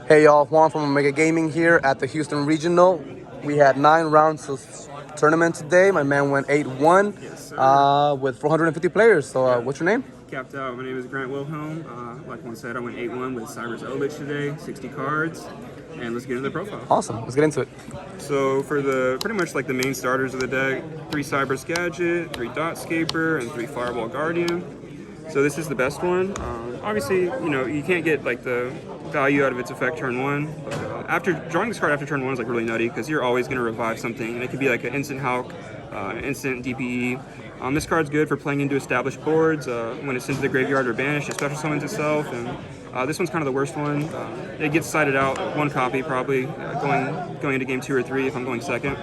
Hey y'all, Juan from Omega Gaming here at the Houston Regional. We had 9 rounds of tournament today. My man went 8-1 Yes, sir. with 450 players. So what's your name? Capped out. My name is Grant Wilhelm. Like one said, I went 8-1 with Cyberse and Eldlich today, 60 cards. And let's get into the profile. Awesome, let's get into it. So for pretty much like the main starters of the deck, 3 Cyberse Gadget, 3 Dotscaper, and 3 Fireball Guardian. So this is the best one. Obviously, you can't get like the value out of its effect turn 1. But, after drawing this card after turn 1 is like really nutty because you're always going to revive something, and it could be like an instant Hulk, instant DPE. This card's good for playing into established boards. When it's into the graveyard or banished, it special summons itself, and this one's kind of the worst one. It gets sided out 1 copy probably going into game 2 or 3 if I'm going second.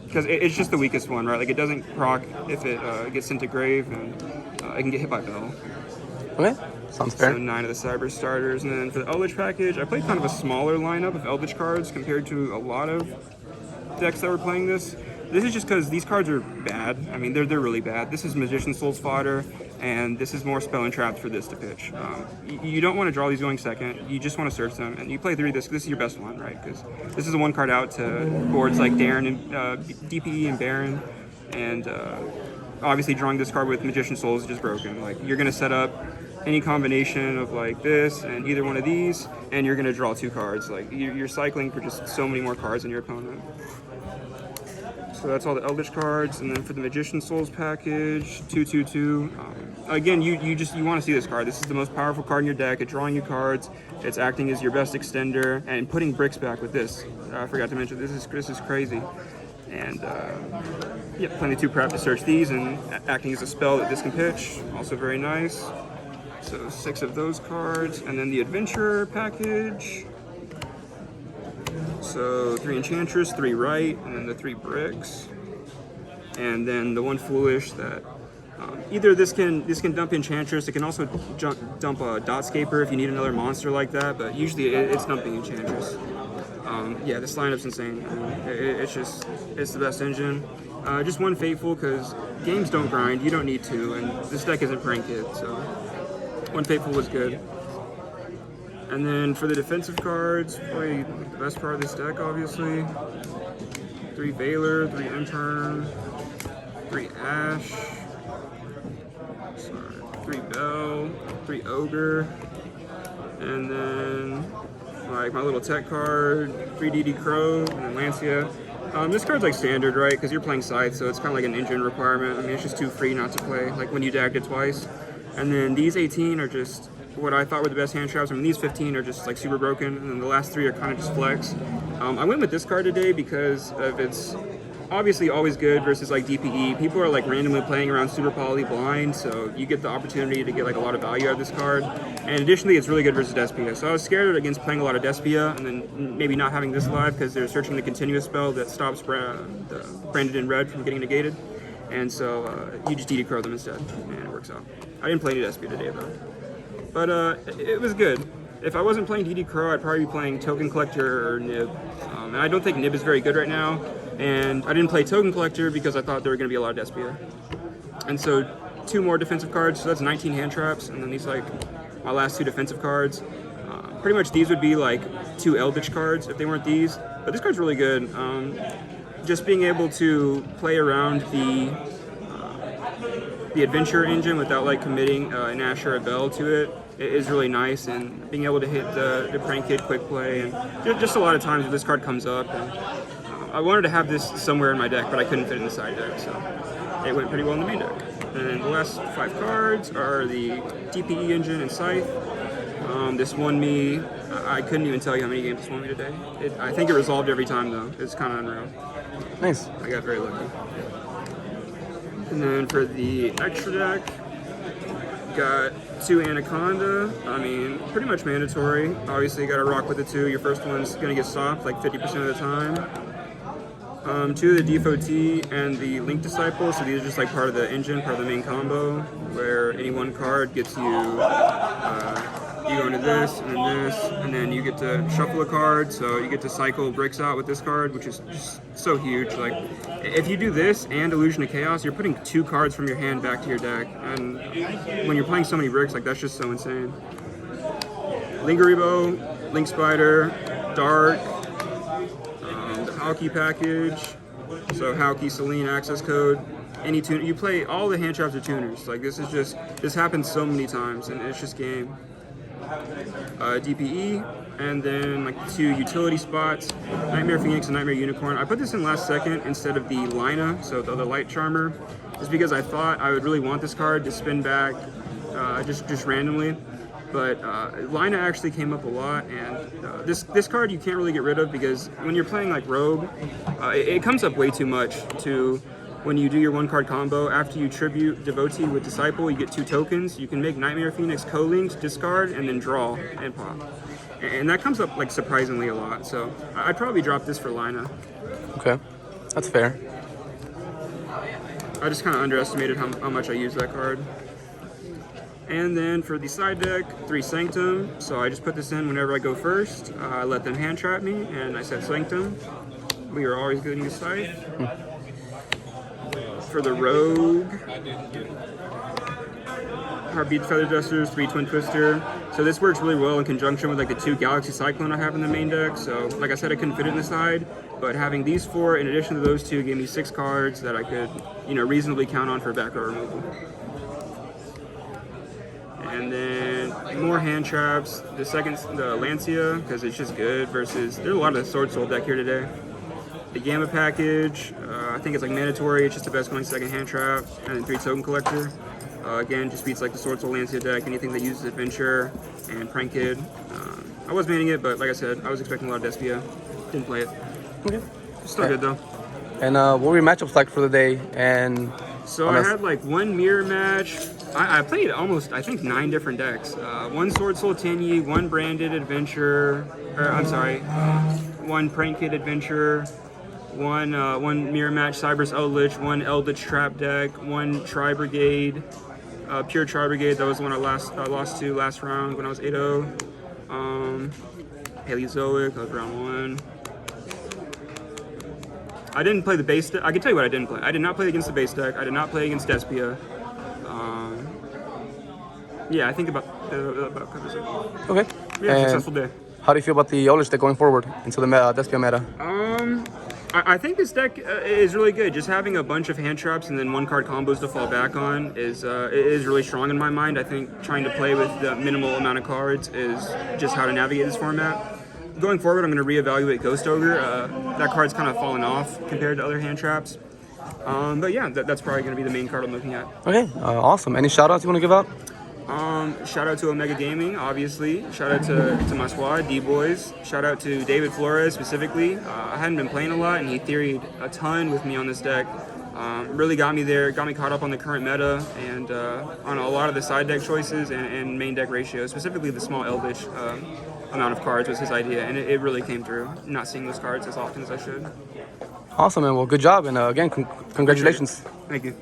Because it's just the weakest one, right? Like it doesn't proc if it gets sent to grave, and it can get hit by Bell. Okay, sounds fair. So 9 of the Cyber starters, and then for the Eldlich package, I played kind of a smaller lineup of Eldlich cards compared to a lot of decks that were playing this. This is just because these cards are bad. I mean, they're really bad. This is Magician Soul's fodder, and this is more Spell and Trap for this to pitch. You don't want to draw these going second. You just want to search them, and you play 3 of this. This is your best one, right? Because this is a 1 card out to boards like Darren and DPE and Baron, and obviously drawing this card with Magician Soul is just broken. Like you're gonna set up any combination of like this and either one of these, and you're gonna draw 2 cards. Like you're cycling for just so many more cards than your opponent. So that's all the Eldritch cards, and then for the Magician Souls package, 2/2/2. Again, you want to see this card. This is the most powerful card in your deck. It's drawing you cards. It's acting as your best extender, and putting bricks back with this. I forgot to mention this is crazy. And playing the 2 prep to search these and acting as a spell that this can pitch. Also very nice. So 6 of those cards, and then the Adventurer package. So 3 Enchantress, 3 Right, and then the 3 Bricks, and then the 1 Foolish that either this can dump Enchantress. It can also dump a Dotscaper if you need another monster like that, but usually it's dumping Enchantress. Yeah, this lineup's insane. I mean, it's the best engine. Just 1 Fateful because games don't grind. You don't need to, and this deck isn't Prank Kid, so 1 Fateful was good. And then for the defensive cards, probably the best part of this deck, obviously. 3 Veiler, 3 Intern, 3 Ash, 3 Bell, 3 Ogre, and then like my little tech card, 3 DD Crow, and then Lancia. This card's like standard, right? Because you're playing Scythe, so it's kind of like an engine requirement. I mean, it's just too free not to play, like when you dagged it twice. And then these 18 are just what I thought were the best hand traps. I mean, these 15 are just like super broken, and then the last 3 are kind of just flex. I went with this card today because of its obviously always good versus like DPE. People are like randomly playing around Super Poly blind, so you get the opportunity to get like a lot of value out of this card. And additionally, it's really good versus Despia. So I was scared against playing a lot of Despia and then maybe not having this live because they're searching the continuous spell that stops the Branded in Red from getting negated. And so you just DD Crow them instead, and it works out. I didn't play any Despia today though. But it was good. If I wasn't playing DD Crow, I'd probably be playing Token Collector or Nib. And I don't think Nib is very good right now. And I didn't play Token Collector because I thought there were going to be a lot of Despia. And so 2 more defensive cards, so that's 19 hand traps. And then these like my last 2 defensive cards. Pretty much these would be like 2 Eldritch cards if they weren't these. But this card's really good. Just being able to play around the Adventure engine without like committing an Ash or a Bell to it is really nice, and being able to hit the Prank Kid quick play, and just a lot of times when this card comes up, and I wanted to have this somewhere in my deck, but I couldn't fit it in the side deck, so it went pretty well in the main deck. And the last 5 cards are the DPE engine and Scythe. This won me, I couldn't even tell you how many games this won me today. I think it resolved every time though. It's kind of unreal. Nice. I got very lucky. And then for the extra deck, got 2 Anaconda. I mean, pretty much mandatory. Obviously, you got to rock with the 2. Your first one's going to get stopped like 50% of the time. 2 of the Defo-T and the Link Disciple. So these are just like part of the engine, part of the main combo, where any 1 card gets you you go into this, and then you get to shuffle a card, so you get to cycle bricks out with this card, which is just so huge. Like, if you do this and Illusion of Chaos, you're putting 2 cards from your hand back to your deck, and when you're playing so many bricks, like, that's just so insane. Lingeribo, Link Spider, Dark, the Hauki package. So Hauki, Celine, access code. Any tuner, you play all the hand traps are tuners. Like this happens so many times, and it's just game. DPE, and then like 2 utility spots, Nightmare Phoenix and Nightmare Unicorn. I put this in last second instead of the Lina, so the other Light Charmer, just because I thought I would really want this card to spin back just randomly. But Lina actually came up a lot, and this card you can't really get rid of because when you're playing like Rogue, it comes up way too much to when you do your 1-card combo. After you tribute Devotee with Disciple, you get 2 tokens. You can make Nightmare Phoenix co-linked, discard, and then draw and pop. And that comes up like surprisingly a lot, so I'd probably drop this for Lina. Okay, that's fair. I just kind of underestimated how much I use that card. And then for the side deck, 3 Sanctum. So I just put this in whenever I go first. I let them hand trap me, and I said Sanctum. We are always good to use Scythe. For the Rogue, Heartbeat Feather Dusters, 3 Twin Twister. So this works really well in conjunction with like the 2 Galaxy Cyclone I have in the main deck. So like I said, I couldn't fit it in the side, but having these 4 in addition to those 2 gave me 6 cards that I could, reasonably count on for back row removal. And then more hand traps. The Lancia, because it's just good versus, there's a lot of the Sword Soul deck here today. The Gamma package, I think it's like mandatory, it's just the best going second hand trap. And then 3 Token Collector. Again, just beats like the Sword Soul Lancia deck, anything that uses Adventure and Prank Kid. I was manning it, but like I said, I was expecting a lot of Despia. Didn't play it. Okay. Still good though. And what were your matchups like for the day? And so I had like 1 mirror match. I played almost, I think, 9 different decks. 1 Sword Soul Tenyi, 1 Branded Adventure, 1 Prank Kid Adventure, 1 mirror match Cyberse Eldlich, 1 Eldlich Trap deck, 1 Tri Brigade, Pure Tri Brigade. That was the one I lost to last round when I was 8-0. Paleozoic, that was round 1. I didn't play the base deck. I can tell you what I didn't play. I did not play against the base deck. I did not play against Despia. Yeah, I think about covers it. Okay. Yeah, and successful day. how do you feel about the Eldlich deck going forward into the Despia meta? I think this deck is really good. Just having a bunch of hand traps and then 1-card combos to fall back on is really strong in my mind. I think trying to play with the minimal amount of cards is just how to navigate this format. Going forward, I'm going to reevaluate Ghost Ogre. That card's kind of fallen off compared to other hand traps. But yeah, that's probably going to be the main card I'm looking at. Okay, awesome. Any shout outs you want to give out? Shout out to Omega Gaming, obviously. Shout out to my squad, D-Boys. Shout out to David Flores specifically. I hadn't been playing a lot, and he theoried a ton with me on this deck. Really got me there, got me caught up on the current meta, and on a lot of the side deck choices and main deck ratios, specifically the small Eldritch amount of cards was his idea, and it really came through. Not seeing those cards as often as I should. Awesome, man. Well, good job, and again, congratulations. Thank you.